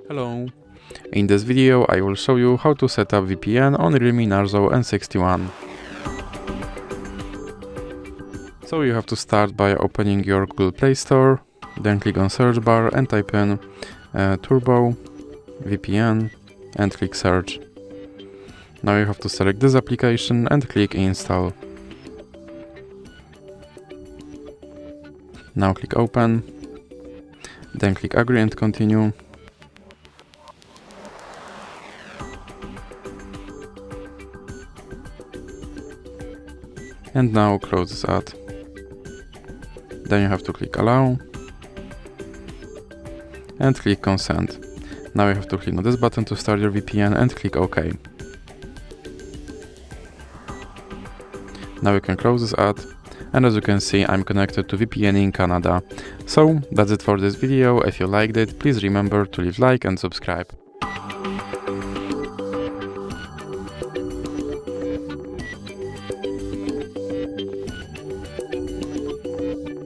Hello! In this video I will show you how to set up VPN on Realme Narzo N61. So you have to start by opening your Google Play Store, then click on search bar and type in Turbo VPN and click search. Now you have to select this application and click install. Now click open, then click agree and continue. And now close this ad. Then you have to click allow and click consent. Now you have to click on this button to start your VPN and click OK. Now you can close this ad, and as you can see I'm connected to VPN in Canada. So that's it for this video. If you liked it, please remember to leave like and subscribe.